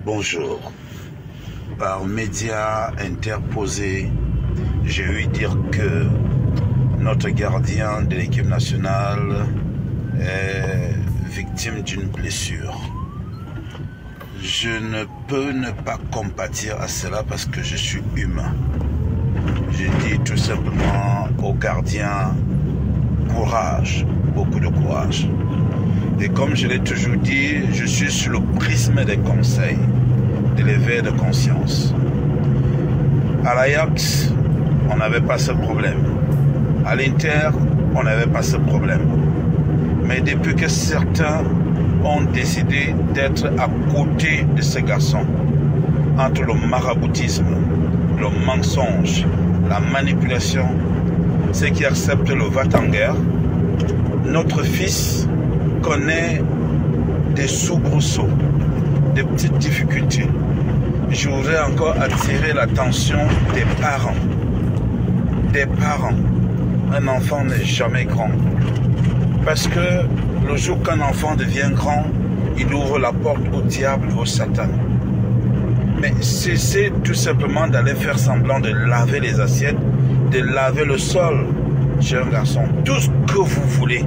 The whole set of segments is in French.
Bonjour. Par médias interposés, j'ai eu dire que notre gardien de l'équipe nationale est victime d'une blessure. Je ne peux ne pas compatir à cela parce que je suis humain. Je dis tout simplement au gardien, courage, beaucoup de courage. Et comme je l'ai toujours dit, je suis sur le prisme des conseils, de l'éveil de conscience. À l'Ajax, on n'avait pas ce problème. À l'Inter, on n'avait pas ce problème. Mais depuis que certains ont décidé d'être à côté de ce garçon, entre le maraboutisme, le mensonge, la manipulation, ceux qui acceptent le va-t-en-guerre, notre fils connaît des soubresauts, des petites difficultés. Je voudrais encore attirer l'attention des parents. Des parents. Un enfant n'est jamais grand. Parce que le jour qu'un enfant devient grand, il ouvre la porte au diable, au Satan. Mais cessez tout simplement d'aller faire semblant de laver les assiettes, de laver le sol, cher garçon. Tout ce que vous voulez.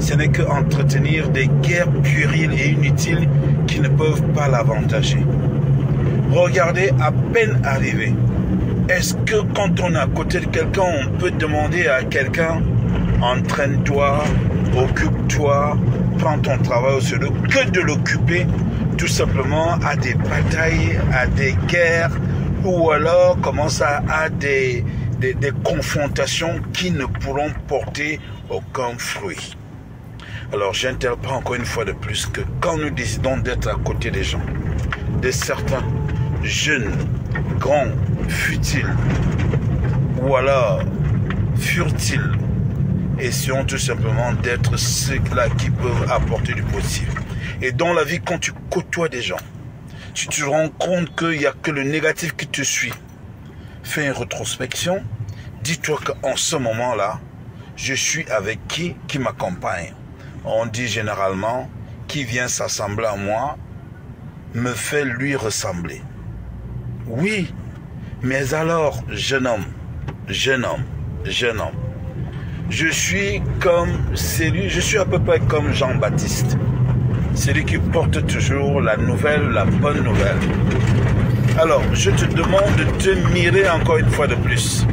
Ce n'est qu'entretenir des guerres puériles et inutiles qui ne peuvent pas l'avantager. Regardez, à peine arrivé, est-ce que quand on est à côté de quelqu'un, on peut demander à quelqu'un « entraîne-toi, occupe-toi, prends ton travail au sérieux » que de l'occuper tout simplement à des batailles, à des guerres ou alors commence à des confrontations qui ne pourront porter aucun fruit. Alors j'interprète encore une fois de plus que quand nous décidons d'être à côté des gens, de certains jeunes, grands, futiles, ou alors furtiles, essayons tout simplement d'être ceux-là qui peuvent apporter du positif. Et dans la vie, quand tu côtoies des gens, tu te rends compte qu'il n'y a que le négatif qui te suit. Fais une rétrospection, dis-toi qu'en ce moment-là, je suis avec qui m'accompagne. On dit généralement, qui vient s'assembler à moi, me fait lui ressembler. Oui, mais alors, jeune homme, je suis comme celui, je suis à peu près comme Jean-Baptiste, celui qui porte toujours la nouvelle, la bonne nouvelle. Alors, je te demande de te mirer encore une fois de plus.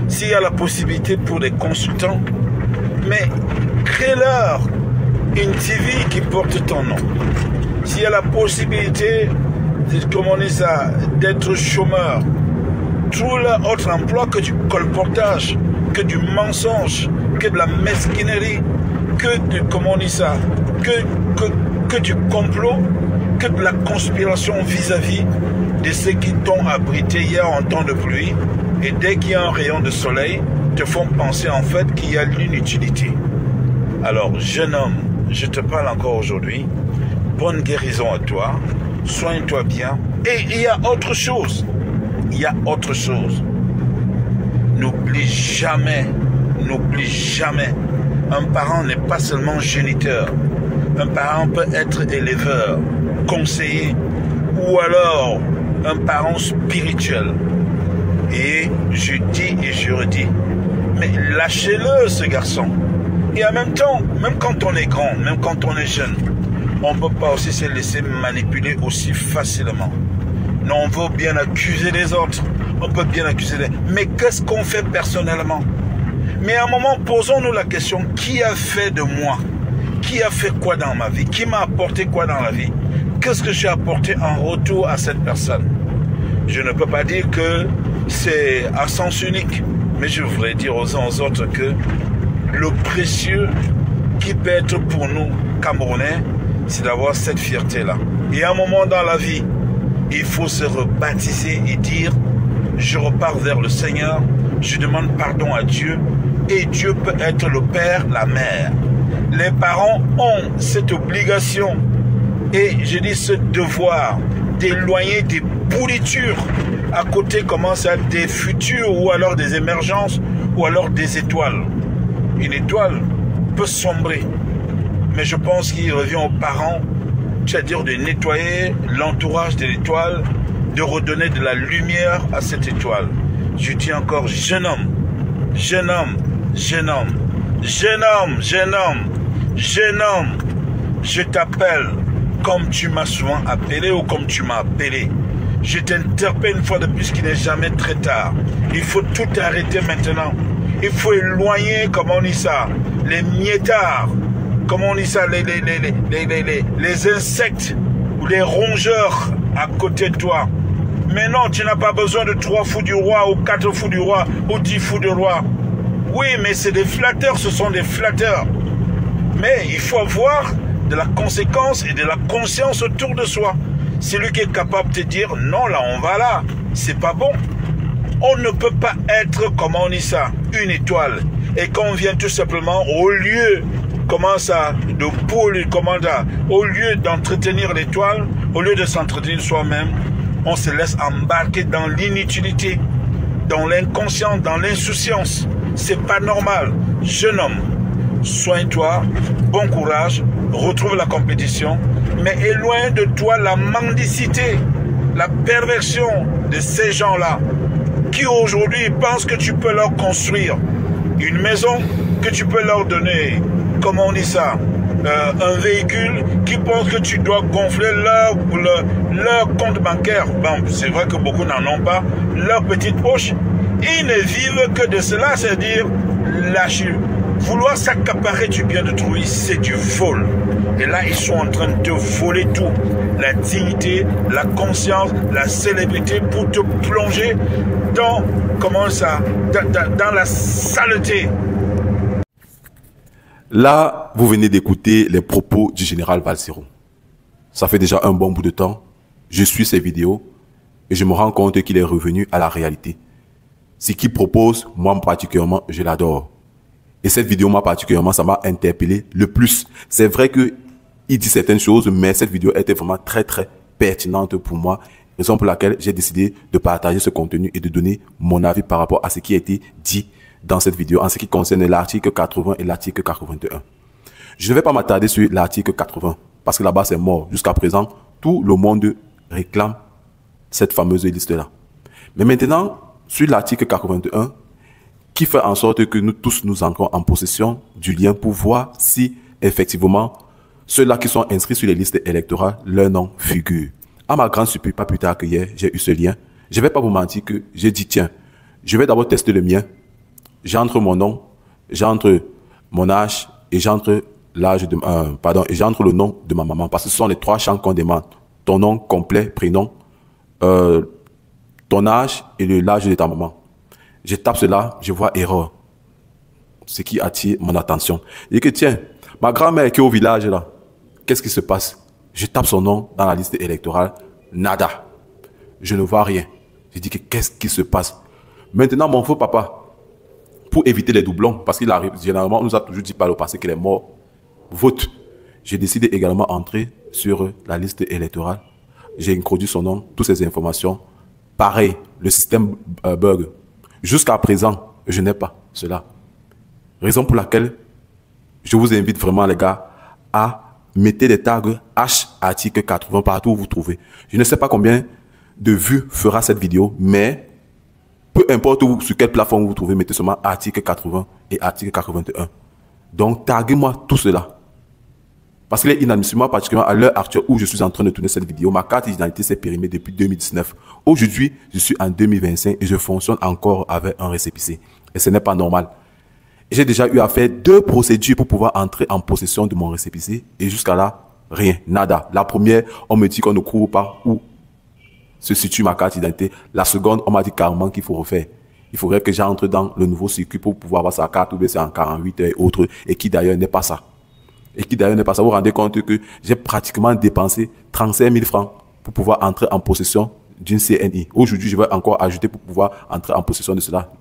S'il y a la possibilité pour les consultants, mais crée-leur une TV qui porte ton nom. S'il y a la possibilité d'être chômeur, trouve-leur autre emploi que du colportage, que du mensonge, que de la mesquinerie, que du que du complot, que de la conspiration vis-à-vis de ceux qui t'ont abrité hier en temps de pluie et dès qu'il y a un rayon de soleil, te font penser en fait qu'il y a l'inutilité. Alors, jeune homme, je te parle encore aujourd'hui, bonne guérison à toi, soigne-toi bien. Et il y a autre chose, N'oublie jamais, un parent n'est pas seulement géniteur, un parent peut être éleveur, conseiller, ou alors un parent spirituel. Et je dis et je redis, mais lâchez-le ce garçon. Et en même temps, même quand on est grand, même quand on est jeune, on ne peut pas aussi se laisser manipuler aussi facilement. Non, on veut bien accuser les autres, on peut bien accuser les... Mais qu'est-ce qu'on fait personnellement? Mais à un moment, posons-nous la question, qui a fait de moi? Qui a fait quoi dans ma vie? Qui m'a apporté quoi dans la vie? Qu'est-ce que j'ai apporté en retour à cette personne? Je ne peux pas dire que c'est à sens unique, mais je voudrais dire aux uns aux autres que le précieux qui peut être pour nous, Camerounais, c'est d'avoir cette fierté-là. Et à un moment dans la vie, il faut se rebaptiser et dire, je repars vers le Seigneur, je demande pardon à Dieu, et Dieu peut être le Père, la Mère. Les parents ont cette obligation, et je dis ce devoir, d'éloigner des pourritures. À côté commence à être des futurs, ou alors des émergences, ou alors des étoiles. Une étoile peut sombrer, mais je pense qu'il revient aux parents c'est-à-dire de nettoyer l'entourage de l'étoile, de redonner de la lumière à cette étoile. Je dis encore, jeune homme, jeune homme, jeune homme, jeune homme, jeune homme, jeune homme, je t'appelle comme tu m'as souvent appelé ou comme tu m'as appelé. Je t'interpelle une fois de plus qu'il n'est jamais très tard. Il faut tout arrêter maintenant. Il faut éloigner, comme on dit ça, les miettards, comme on dit ça, les insectes ou les rongeurs à côté de toi. Mais non, tu n'as pas besoin de 3 fous du roi ou 4 fous du roi ou 10 fous du roi. Oui, mais c'est des flatteurs, ce sont des flatteurs. Mais il faut avoir de la conséquence et de la conscience autour de soi. C'est lui qui est capable de te dire, non, là, on va là. C'est pas bon. On ne peut pas être, comment on dit ça, une étoile. Et quand on vient tout simplement, au lieu, comment ça, de polluer, comment ça, au lieu d'entretenir l'étoile, au lieu de s'entretenir soi-même, on se laisse embarquer dans l'inutilité, dans l'inconscience, dans l'insouciance. C'est pas normal. Jeune homme, soigne-toi, bon courage, retrouve la compétition, mais éloigne de toi la mendicité, la perversion de ces gens-là qui aujourd'hui pensent que tu peux leur construire une maison, que tu peux leur donner, comment on dit ça, un véhicule, qui pensent que tu dois gonfler leur compte bancaire. Bon, c'est vrai que beaucoup n'en ont pas, leur petite poche. Ils ne vivent que de cela, c'est-à-dire lâcher. Vouloir s'accaparer du bien d'autrui, c'est du vol. Et là, ils sont en train de te voler tout. La dignité, la conscience, la célébrité pour te plonger dans, comment ça, dans la saleté. Là, vous venez d'écouter les propos du général Valsero. Ça fait déjà un bon bout de temps. Je suis ses vidéos et je me rends compte qu'il est revenu à la réalité. Ce qu'il propose, moi particulièrement, je l'adore. Et cette vidéo, moi particulièrement, ça m'a interpellé le plus. C'est vrai qu'il dit certaines choses, mais cette vidéo était vraiment très pertinente pour moi. Raison pour laquelle j'ai décidé de partager ce contenu et de donner mon avis par rapport à ce qui a été dit dans cette vidéo en ce qui concerne l'article 80 et l'article 81. Je ne vais pas m'attarder sur l'article 80 parce que là-bas c'est mort. Jusqu'à présent, tout le monde réclame cette fameuse liste-là. Mais maintenant, sur l'article 81, qui fait en sorte que nous tous nous entrons en possession du lien pour voir si effectivement ceux-là qui sont inscrits sur les listes électorales, leur nom figure. À ma grande surprise, pas plus tard que hier, j'ai eu ce lien. Je ne vais pas vous mentir que j'ai dit tiens, je vais d'abord tester le mien. J'entre mon nom, j'entre mon âge et j'entre l'âge de et j'entre le nom de ma maman parce que ce sont les 3 champs qu'on demande. Ton nom complet, prénom, ton âge et l'âge de ta maman. Je tape cela, je vois erreur. Ce qui attire mon attention. Et que tiens, ma grand-mère qui est au village là, qu'est-ce qui se passe? Je tape son nom dans la liste électorale, nada. Je ne vois rien. Je dis que qu'est-ce qui se passe? Maintenant, mon faux papa, pour éviter les doublons, parce qu'il arrive, généralement, on nous a toujours dit par le passé qu'il est mort, vote. J'ai décidé également d'entrer sur la liste électorale. J'ai introduit son nom, toutes ces informations. Pareil, le système bug. Jusqu'à présent, je n'ai pas cela. Raison pour laquelle je vous invite vraiment, les gars, à mettre des tags H article 80 partout où vous trouvez. Je ne sais pas combien de vues fera cette vidéo, mais peu importe où, sur quelle plateforme vous trouvez, mettez seulement article 80 et article 81. Donc, taguez-moi tout cela. Parce qu'il est inadmissible, particulièrement à l'heure actuelle où je suis en train de tourner cette vidéo, ma carte d'identité s'est périmée depuis 2019. Aujourd'hui, je suis en 2025 et je fonctionne encore avec un récépissé. Et ce n'est pas normal. J'ai déjà eu à faire 2 procédures pour pouvoir entrer en possession de mon récépissé. Et jusqu'à là, rien, nada. La première, on me dit qu'on ne couvre pas où se situe ma carte d'identité. La seconde, on m'a dit carrément qu'il faut refaire. Il faudrait que j'entre dans le nouveau circuit pour pouvoir avoir sa carte ou bien c'est en 48 heures et autres. Et qui d'ailleurs n'est pas ça. Vous vous rendez compte que j'ai pratiquement dépensé 35 000 francs pour pouvoir entrer en possession d'une CNI. Aujourd'hui, je vais encore ajouter pour pouvoir entrer en possession de cela.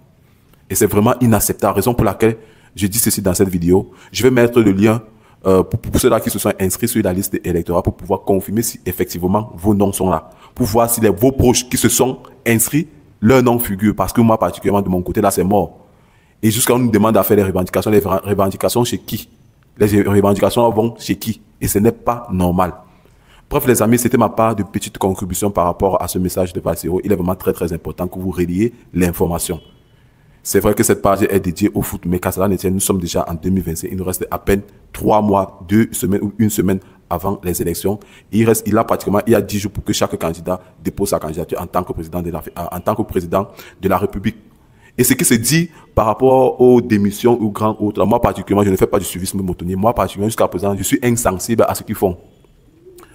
Et c'est vraiment inacceptable. Raison pour laquelle je dis ceci dans cette vidéo. Je vais mettre le lien pour ceux-là qui se sont inscrits sur la liste électorale pour pouvoir confirmer si effectivement vos noms sont là. Pour voir si vos proches qui se sont inscrits, leur nom figure. Parce que moi, particulièrement de mon côté, là, c'est mort. Et jusqu'à on nous demande à faire les revendications chez qui? Les revendications vont chez qui? Et ce n'est pas normal. Bref, les amis, c'était ma part de petite contribution par rapport à ce message de Valsero. Il est vraiment très, très important que vous reliez l'information. C'est vrai que cette page est dédiée au foot, mais qu'à cela ne tienne, nous sommes déjà en 2025. Il nous reste à peine 3 mois, 2 semaines ou 1 semaine avant les élections. Il y a 10 jours pour que chaque candidat dépose sa candidature en tant que président de la République. Et ce qui se dit par rapport aux démissions ou grands autres, moi particulièrement, je ne fais pas du suivisme moutonnier. Moi particulièrement, jusqu'à présent, je suis insensible à ce qu'ils font.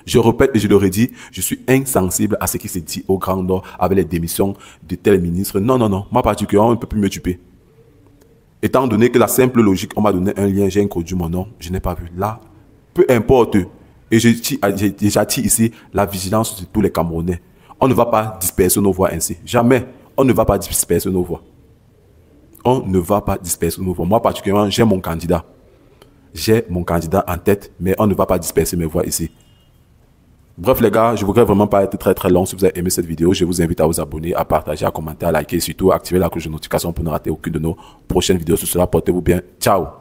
Je répète et je le redis, je suis insensible à ce qui se dit au Grand Nord avec les démissions de tel ministre. Non, non, non. Moi, particulièrement, on ne peut plus me tuer. Étant donné que la simple logique, on m'a donné un lien, j'ai introduit mon nom, je n'ai pas vu. Là, peu importe. Et j'attire ici la vigilance de tous les Camerounais. On ne va pas disperser nos voix ainsi. Jamais. On ne va pas disperser nos voix. On ne va pas disperser nos voix. Moi, particulièrement, j'ai mon candidat. J'ai mon candidat en tête, mais on ne va pas disperser mes voix ici. Bref les gars, je ne voudrais vraiment pas être très très long. Si vous avez aimé cette vidéo, je vous invite à vous abonner, à partager, à commenter, à liker et surtout à activer la cloche de notification pour ne rater aucune de nos prochaines vidéos. Sur cela, portez-vous bien. Ciao.